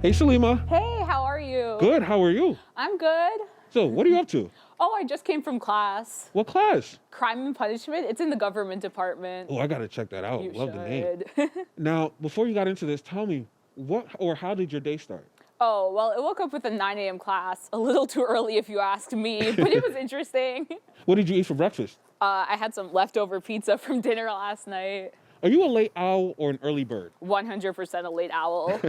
Hey, Salima. Hey, how are you? Good. How are you? I'm good. So, what are you up to? Oh, I just came from class. What class? Crime and Punishment. It's in the government department. Oh, I gotta check that out. You Love the name. should. Now, before you got into this, tell me what or how did your day start? Oh, well, I woke up with a 9 a.m. class. A little too early if you ask me, but it was interesting. What did you eat for breakfast? I had some leftover pizza from dinner last night. Are you a late owl or an early bird? 100% a late owl.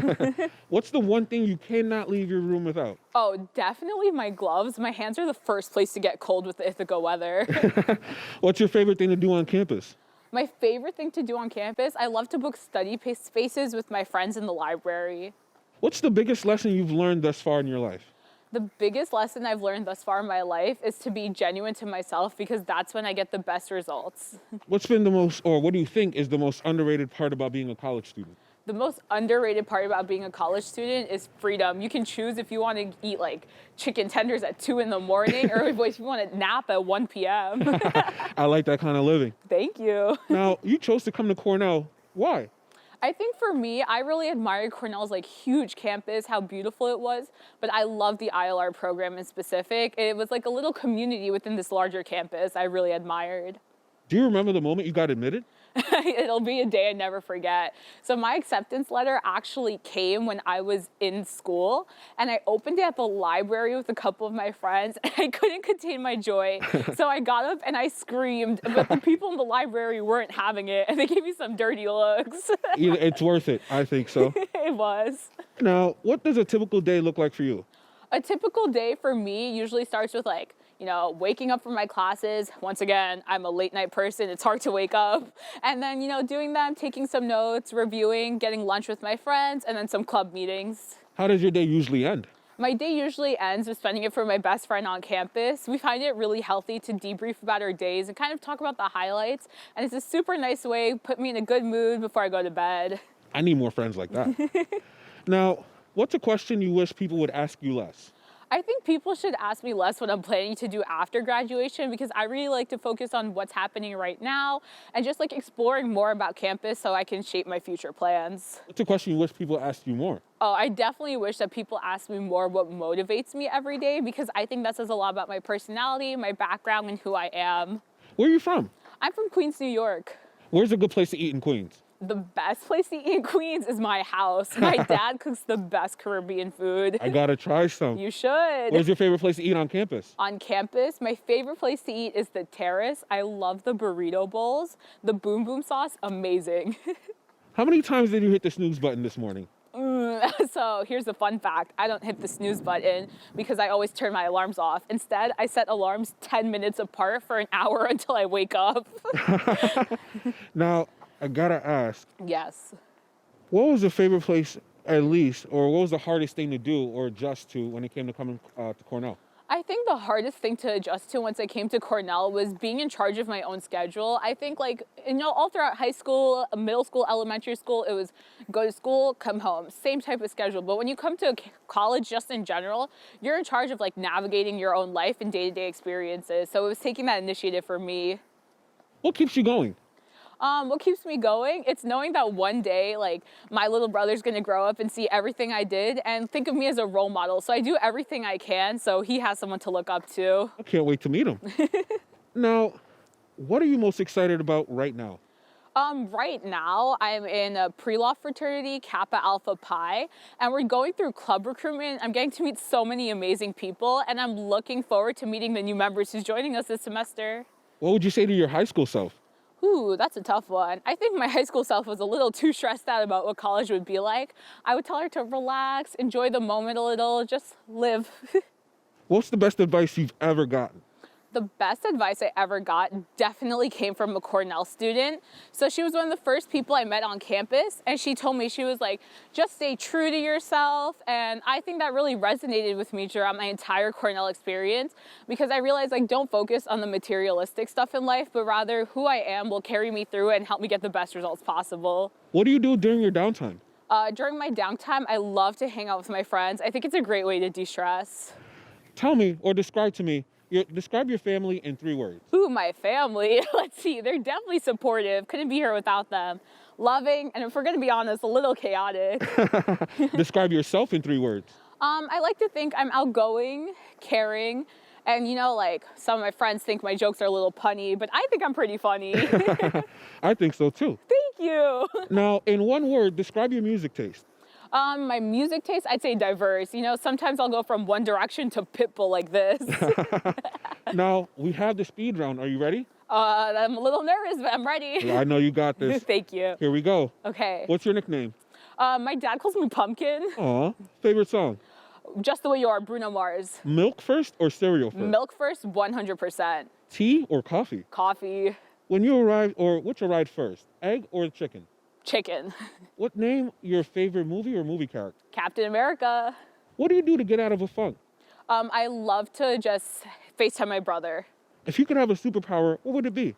What's the one thing you cannot leave your room without? Oh, definitely my gloves. My hands are the first place to get cold with the Ithaca weather. What's your favorite thing to do on campus? My favorite thing to do on campus, I love to book study spaces with my friends in the library. What's the biggest lesson you've learned thus far in your life? The biggest lesson I've learned thus far in my life is to be genuine to myself because that's when I get the best results. What's been the most, or what do you think is the most underrated part about being a college student? The most underrated part about being a college student is freedom. You can choose if you want to eat like chicken tenders at 2 in the morning or if you want to nap at 1 p.m. I like that kind of living. Thank you. Now, you chose to come to Cornell. Why? I think for me, I really admired Cornell's like huge campus, how beautiful it was, but I love the ILR program in specific. It was like a little community within this larger campus I really admired. Do you remember the moment you got admitted? It'll be a day I never forget. So my acceptance letter actually came when I was in school, and I opened it at the library with a couple of my friends, and I couldn't contain my joy. So I got up and I screamed, but the people in the library weren't having it, and they gave me some dirty looks. It's worth it. I think so. It was. Now, what does a typical day look like for you? A typical day for me usually starts with like, waking up for my classes. Once again, I'm a late night person. It's hard to wake up. And then, doing them, taking some notes, reviewing, getting lunch with my friends, and then some club meetings. How does your day usually end? My day usually ends with spending it for my best friend on campus. We find it really healthy to debrief about our days and kind of talk about the highlights. And it's a super nice way to put me in a good mood before I go to bed. I need more friends like that. Now, what's a question you wish people would ask you less? I think people should ask me less what I'm planning to do after graduation because I really like to focus on what's happening right now and just like exploring more about campus so I can shape my future plans. What's a question you wish people asked you more? Oh, I definitely wish that people ask me more what motivates me every day because I think that says a lot about my personality, my background, and who I am. Where are you from? I'm from Queens, New York. Where's a good place to eat in Queens? The best place to eat in Queens is my house. My dad cooks the best Caribbean food. I gotta try some. You should. Where's your favorite place to eat on campus? On campus, my favorite place to eat is the terrace. I love the burrito bowls. The boom boom sauce, amazing. How many times did you hit the snooze button this morning? So here's the fun fact. I don't hit the snooze button because I always turn my alarms off. Instead, I set alarms 10 minutes apart for an hour until I wake up. Now, I gotta ask. Yes. What was your favorite place, at least, or what was the hardest thing to do or adjust to when it came to coming to Cornell? I think the hardest thing to adjust to once I came to Cornell was being in charge of my own schedule. I think all throughout high school, middle school, elementary school, it was go to school, come home, same type of schedule. But when you come to college just in general, you're in charge of navigating your own life and day-to-day experiences. So it was taking that initiative for me. What keeps you going? What keeps me going? It's knowing that one day, my little brother's gonna grow up and see everything I did and think of me as a role model. So I do everything I can so he has someone to look up to. I can't wait to meet him. Now, what are you most excited about right now? Right now, I'm in a pre-law fraternity, Kappa Alpha Pi, and we're going through club recruitment. I'm getting to meet so many amazing people, and I'm looking forward to meeting the new members who's joining us this semester. What would you say to your high school self? Ooh, that's a tough one. I think my high school self was a little too stressed out about what college would be like. I would tell her to relax, enjoy the moment a little, just live. What's the best advice you've ever gotten? The best advice I ever got definitely came from a Cornell student. So she was one of the first people I met on campus, and she told me, she was like, just stay true to yourself. And I think that really resonated with me throughout my entire Cornell experience because I realized don't focus on the materialistic stuff in life, but rather who I am will carry me through it and help me get the best results possible. What do you do during your downtime? During my downtime, I love to hang out with my friends. I think it's a great way to de-stress. Tell me or describe to me describe your family in 3 words. Ooh, my family. Let's see. They're definitely supportive. Couldn't be here without them. Loving, and if we're gonna be honest, a little chaotic. Describe yourself in 3 words. I like to think I'm outgoing, caring, and like some of my friends think my jokes are a little punny, but I think I'm pretty funny. I think so too. Thank you. Now, in 1 word, describe your music taste. My music taste, I'd say diverse. Sometimes I'll go from One Direction to Pitbull like this. Now, we have the speed round. Are you ready? I'm a little nervous, but I'm ready. Yeah, I know you got this. Thank you. Here we go. Okay. What's your nickname? My dad calls me Pumpkin. Aw, favorite song? Just the Way You Are, Bruno Mars. Milk first or cereal first? Milk first, 100%. Tea or coffee? Coffee. Which arrived first, egg or chicken? Chicken. What name your favorite movie or movie character? Captain America. What do you do to get out of a funk? I love to just FaceTime my brother. If you could have a superpower, what would it be?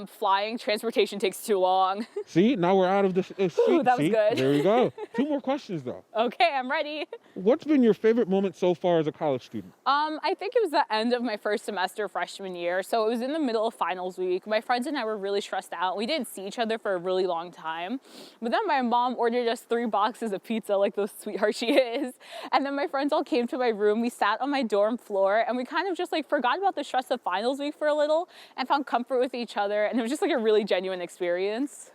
Flying, transportation takes too long. See, now we're out of the street. Ooh, that was See? good. There we go. 2 more questions though. Okay, I'm ready. What's been your favorite moment so far as a college student? I think it was the end of my first semester freshman year. So it was in the middle of finals week. My friends and I were really stressed out. We didn't see each other for a really long time. But then my mom ordered us 3 boxes of pizza like the sweetheart she is. And then my friends all came to my room. We sat on my dorm floor and we kind of just like forgot about the stress of finals week for a little and found comfort with each other. And it was just like a really genuine experience.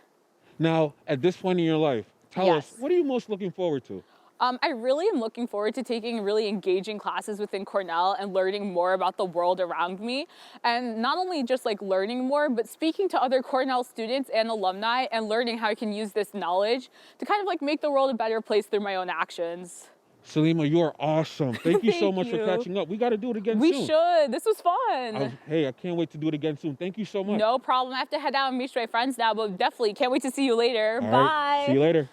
Now, at this point in your life, tell us, Yes. what are you most looking forward to? I really am looking forward to taking really engaging classes within Cornell and learning more about the world around me. And not only just like learning more, but speaking to other Cornell students and alumni and learning how I can use this knowledge to kind of like make the world a better place through my own actions. Salima, you are awesome. Thank you so Thank much for you. catching up. We got to do it again We soon. should. This was fun. Hey, I can't wait to do it again soon. Thank you so much. No problem. I have to head out and meet my friends now, but definitely can't wait to see you later. All Bye. right, see you later.